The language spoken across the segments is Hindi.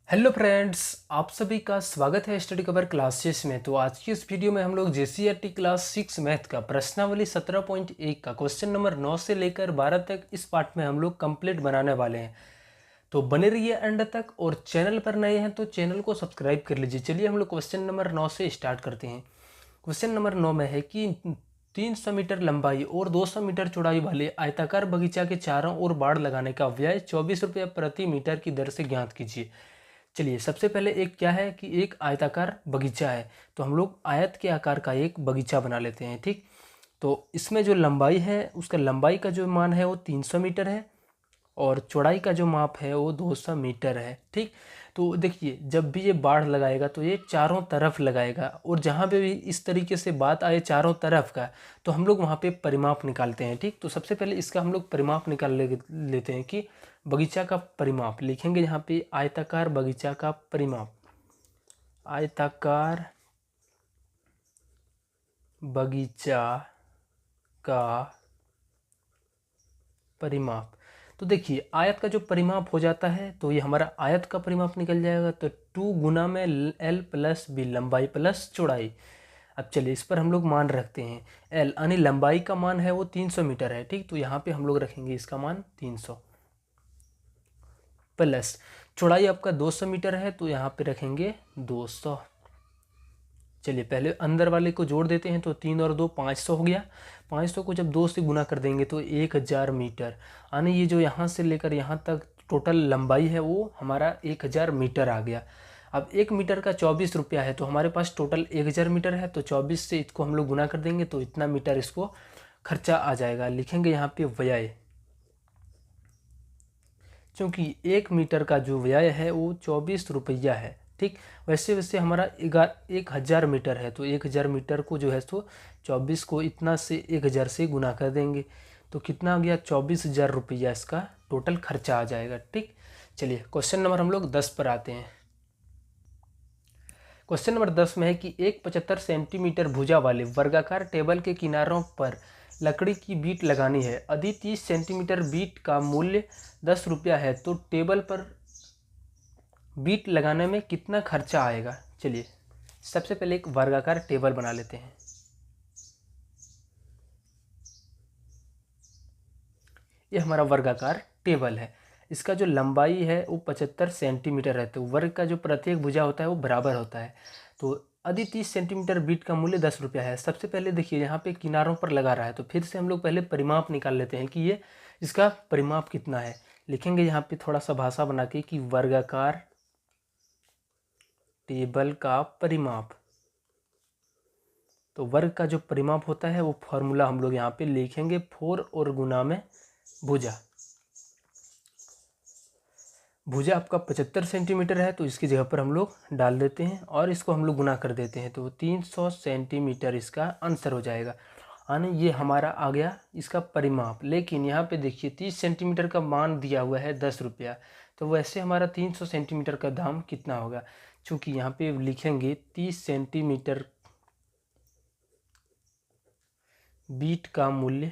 हेलो फ्रेंड्स, आप सभी का स्वागत है स्टडी कवर क्लासेस में। तो आज की इस वीडियो में हम लोग जेसीईआरटी क्लास 6 मैथ का प्रश्नावली 17.1 का क्वेश्चन नंबर 9 से लेकर 12 तक इस पार्ट में हम लोग कंप्लीट बनाने वाले हैं। तो बने रहिए एंड तक, और चैनल पर नए हैं तो चैनल को सब्सक्राइब कर लीजिए। चलिए हम लोग क्वेश्चन नंबर 9 से स्टार्ट करते हैं। क्वेश्चन नंबर 9 में है कि 300 मीटर लंबाई और 200 मीटर चौड़ाई वाले आयताकार बगीचा के चारों ओर बाड़ लगाने का व्यय 24 रुपये प्रति मीटर की दर से ज्ञात कीजिए। चलिए, सबसे पहले एक क्या है कि एक आयताकार बगीचा है, तो हम लोग आयत के आकार का एक बगीचा बना लेते हैं। ठीक, तो इसमें जो लंबाई है, उसका लंबाई का जो मान है वो 300 मीटर है और चौड़ाई का जो माप है वो 200 मीटर है। ठीक, तो देखिए, जब भी ये बाढ़ लगाएगा तो ये चारों तरफ लगाएगा, और जहाँ पे भी इस तरीके से बात आए चारों तरफ का, तो हम लोग वहाँ पे परिमाप निकालते हैं। ठीक, तो सबसे पहले इसका हम लोग परिमाप लेते हैं कि बगीचा का परिमाप लिखेंगे यहाँ पे, आयताकार बगीचा का परिमाप, आयताकार बगीचा का परिमाप। तो देखिए, आयत का जो परिमाप हो जाता है तो ये हमारा आयत का परिमाप निकल जाएगा। तो 2 गुना में L प्लस बी, लंबाई प्लस चौड़ाई। अब चलिए, इस पर हम लोग मान रखते हैं L, यानी लंबाई का मान है वो 300 मीटर है। ठीक, तो यहाँ पे हम लोग रखेंगे इसका मान 300 प्लस चौड़ाई आपका 200 मीटर है, तो यहाँ पे रखेंगे 200। चलिए, पहले अंदर वाले को जोड़ देते हैं, तो 3 और 2 500 हो गया। 500 को जब 2 से गुना कर देंगे तो 1000 मीटर, यानी ये जो यहाँ से लेकर यहाँ तक टोटल लंबाई है वो हमारा 1000 मीटर आ गया। अब 1 मीटर का 24 रुपया है, तो हमारे पास टोटल 1000 मीटर है, तो 24 से इसको हम लोग गुना कर देंगे तो इतना मीटर इसको खर्चा आ जाएगा। लिखेंगे यहाँ पे व्यय, क्योंकि 1 मीटर का जो व्यय है वो 24 रुपया है। ठीक, वैसे वैसे हमारा 1000 मीटर है, तो 1000 मीटर को जो है तो 24 को इतना से 1000 से गुना कर देंगे तो कितना आ गया, 24,000 रुपया इसका टोटल खर्चा आ जाएगा। ठीक, चलिए क्वेश्चन नंबर हम लोग 10 पर आते हैं। क्वेश्चन नंबर 10 में है कि एक 75 सेंटीमीटर भुजा वाले वर्गाकार टेबल के किनारों पर लकड़ी की बीट लगानी है। यदि 30 सेंटीमीटर बीट का मूल्य 10 रुपया है तो टेबल पर बीट लगाने में कितना खर्चा आएगा। चलिए, सबसे पहले एक वर्गाकार टेबल बना लेते हैं। ये हमारा वर्गाकार टेबल है। इसका जो लंबाई है वो 75 सेंटीमीटर है, तो वर्ग का जो प्रत्येक भुजा होता है वो बराबर होता है। तो यदि 30 सेंटीमीटर बीट का मूल्य 10 रुपया है, सबसे पहले देखिए यहाँ पे किनारों पर लगा रहा है, तो फिर से हम लोग पहले परिमाप निकाल लेते हैं कि ये इसका परिमाप कितना है। लिखेंगे यहाँ पे थोड़ा सा भाषा बना के कि वर्गाकार टेबल का परिमाप। तो वर्ग का जो परिमाप होता है वो फॉर्मूला हम लोग यहाँ पे लिखेंगे, 4 और गुना में भुजा। भुजा आपका 75 सेंटीमीटर है, तो इसकी जगह पर हम लोग डाल देते हैं और इसको हम लोग गुना कर देते हैं, तो 300 सेंटीमीटर इसका आंसर हो जाएगा। यानी ये हमारा आ गया इसका परिमाप। लेकिन यहाँ पे देखिए 30 सेंटीमीटर का मान दिया हुआ है 10 रुपया, तो वैसे हमारा 300 सेंटीमीटर का दाम कितना होगा। चूँकि यहाँ पे लिखेंगे 30 सेंटीमीटर बीट का मूल्य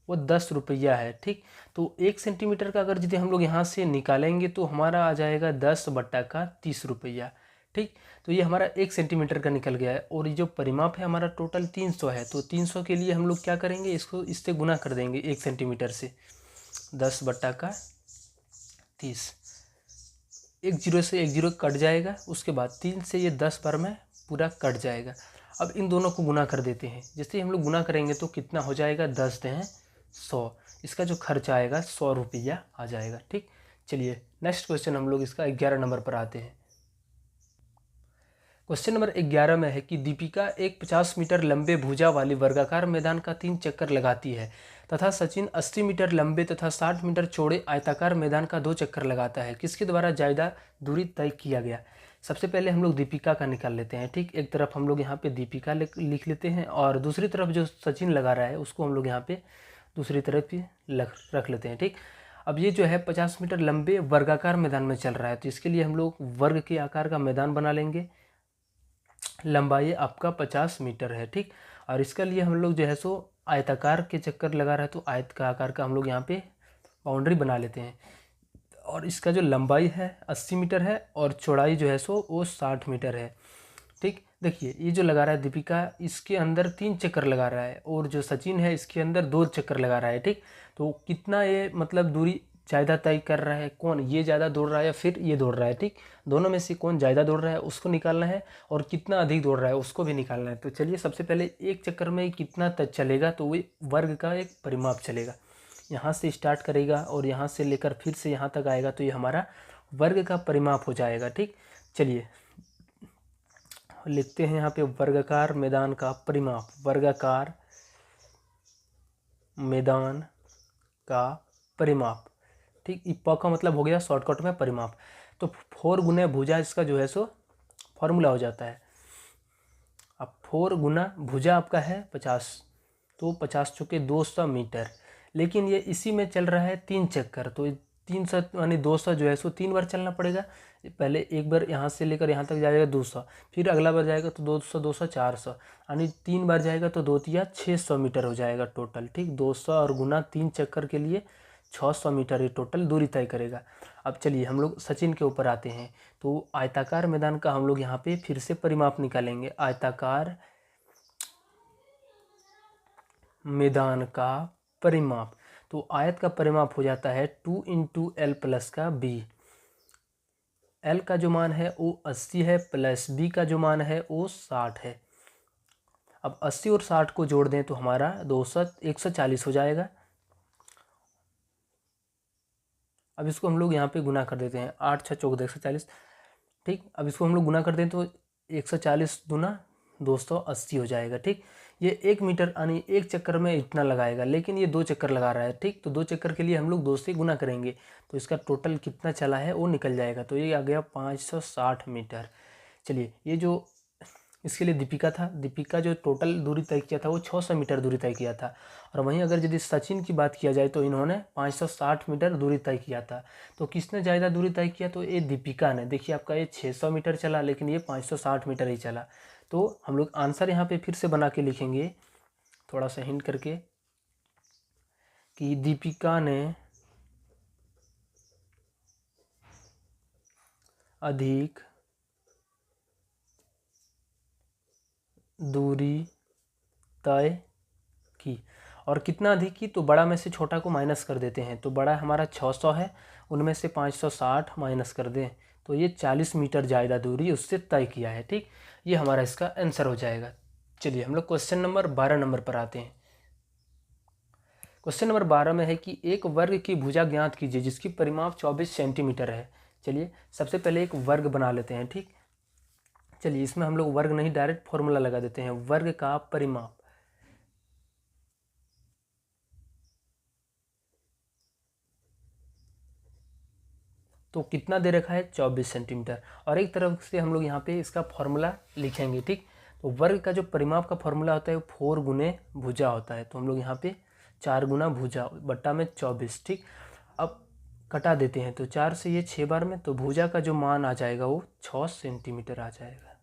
वो 10 रुपया है। ठीक, तो 1 सेंटीमीटर का अगर यदि हम लोग यहाँ से निकालेंगे तो हमारा आ जाएगा 10 बट्टा का 30 रुपया। ठीक, तो ये हमारा 1 सेंटीमीटर का निकल गया है, और ये जो परिमाप है हमारा टोटल 300 है, तो 300 के लिए हम लोग क्या करेंगे, इसको इससे गुना कर देंगे 1 सेंटीमीटर से, 10 बट्टा का 30। एक जीरो से एक जीरो कट जाएगा, उसके बाद 3 से ये 10 बार में पूरा कट जाएगा। अब इन दोनों को गुना कर देते हैं। जैसे हम लोग गुना करेंगे तो कितना हो जाएगा, 10 दें 100, इसका जो खर्च आएगा 100 रुपया आ जाएगा। ठीक, चलिए नेक्स्ट क्वेश्चन हम लोग इसका 11 नंबर पर आते हैं। क्वेश्चन नंबर 11 में है कि दीपिका एक 50 मीटर लंबे भुजा वाली वर्गाकार मैदान का 3 चक्कर लगाती है तथा सचिन 80 मीटर लंबे तथा 60 मीटर चौड़े आयताकार मैदान का 2 चक्कर लगाता है। किसके द्वारा ज्यादा दूरी तय किया गया। सबसे पहले हम लोग दीपिका का निकाल लेते हैं। ठीक, एक तरफ हम लोग यहाँ पे दीपिका लिख लेते हैं, और दूसरी तरफ जो सचिन लगा रहा है उसको हम लोग यहाँ पे दूसरी तरफ ही रख लेते हैं। ठीक, अब ये जो है 50 मीटर लंबे वर्गाकार मैदान में चल रहा है, तो इसके लिए हम लोग वर्ग के आकार का मैदान बना लेंगे। लंबाई आपका 50 मीटर है। ठीक, और इसके लिए हम लोग जो है सो आयताकार के चक्कर लगा रहा है, तो आयत का आकार का हम लोग यहाँ पे बाउंड्री बना लेते हैं। और इसका जो लंबाई है 80 मीटर है और चौड़ाई जो है सो वो 60 मीटर है। ठीक, देखिए ये जो लगा रहा है दीपिका, इसके अंदर 3 चक्कर लगा रहा है और जो सचिन है इसके अंदर 2 चक्कर लगा रहा है। ठीक, तो कितना ये मतलब दूरी ज़्यादा तय कर रहा है, कौन ये ज़्यादा दौड़ रहा है या फिर ये दौड़ रहा है। ठीक, दोनों में से कौन ज़्यादा दौड़ रहा है उसको निकालना है और कितना अधिक दौड़ रहा है उसको भी निकालना है। तो चलिए सबसे पहले एक चक्कर में कितना तक चलेगा, तो वो वर्ग का एक परिमाप चलेगा। यहाँ से स्टार्ट करेगा और यहाँ से लेकर फिर से यहाँ तक आएगा, तो ये हमारा वर्ग का परिमाप हो जाएगा। ठीक, चलिए लिखते हैं यहाँ पे वर्गाकार मैदान का परिमाप। वर्गाकार मैदान का परिमाप। ठीक, प का मतलब हो गया शॉर्टकट में परिमाप। तो 4 गुना भुजा इसका जो है सो फॉर्मूला हो जाता है। अब 4 गुना भुजा आपका है 50, तो 50 चौके 200 मीटर। लेकिन ये इसी में चल रहा है 3 चक्कर, तो 300 यानी 200 जो है सो 3 बार चलना पड़ेगा। पहले एक बार यहाँ से लेकर यहाँ तक जाएगा 200, फिर अगला बार जाएगा तो 200 200 400, यानी 3 बार जाएगा तो 2 तिया 600 मीटर हो जाएगा टोटल। ठीक, 200 और गुना 3 चक्कर के लिए 600 मीटर ये टोटल दूरी तय करेगा। अब चलिए हम लोग सचिन के ऊपर आते हैं। तो आयताकार मैदान का हम लोग यहाँ पे फिर से परिमाप निकालेंगे। आयताकार मैदान का परिमाप, तो आयत का परिमाप हो जाता है 2 इंटू एल प्लस का बी। एल का जो मान है वो 80 है प्लस बी का जो मान है वो 60 है। अब 80 और 60 को जोड़ दें तो हमारा 140 हो जाएगा। अब इसको हम लोग यहाँ पे गुना कर देते हैं, 8 6 14 140। ठीक, अब इसको हम लोग गुना कर दें तो 140 गुना 280 हो जाएगा। ठीक, ये 1 मीटर यानी एक चक्कर में इतना लगाएगा, लेकिन ये 2 चक्कर लगा रहा है। ठीक, तो 2 चक्कर के लिए हम लोग 2 से गुना करेंगे तो इसका टोटल कितना चला है वो निकल जाएगा। तो ये आ गया 560 मीटर। चलिए ये जो इसके लिए दीपिका था, दीपिका जो टोटल दूरी तय किया था वो 600 मीटर दूरी तय किया था। और वहीं अगर यदि सचिन की बात किया जाए तो इन्होंने 560 मीटर दूरी तय किया था। तो किसने ज़्यादा दूरी तय किया, तो ये दीपिका ने। देखिए आपका ये 600 मीटर चला लेकिन ये 560 मीटर ही चला। तो हम लोग आंसर यहाँ पे फिर से बना के लिखेंगे थोड़ा सा हिंट करके कि दीपिका ने अधिक दूरी तय की। और कितना अधिक की, तो बड़ा में से छोटा को माइनस कर देते हैं। तो बड़ा हमारा 600 है, उनमें से 560 माइनस कर दें तो ये 40 मीटर ज़्यादा दूरी उससे तय किया है। ठीक, ये हमारा इसका आंसर हो जाएगा। चलिए हम लोग क्वेश्चन नंबर 12 नंबर पर आते हैं। क्वेश्चन नंबर 12 में है कि एक वर्ग की भुजा ज्ञात कीजिए जिसकी परिमाप 24 सेंटीमीटर है। चलिए सबसे पहले एक वर्ग बना लेते हैं। ठीक, चलिए इसमें हम लोग वर्ग नहीं डायरेक्ट फॉर्मूला लगा देते हैं। वर्ग का परिमाप, तो कितना दे रखा है 24 सेंटीमीटर। और एक तरफ से हम लोग यहाँ पे इसका फॉर्मूला लिखेंगे। ठीक, तो वर्ग का जो परिमाप का फॉर्मूला होता है वो 4 गुने भुजा होता है। तो हम लोग यहाँ पे 4 गुना भुजा बट्टा में 24। ठीक, अब कटा देते हैं तो 4 से ये 6 बार में, तो भुजा का जो मान आ जाएगा वो 6 सेंटीमीटर आ जाएगा।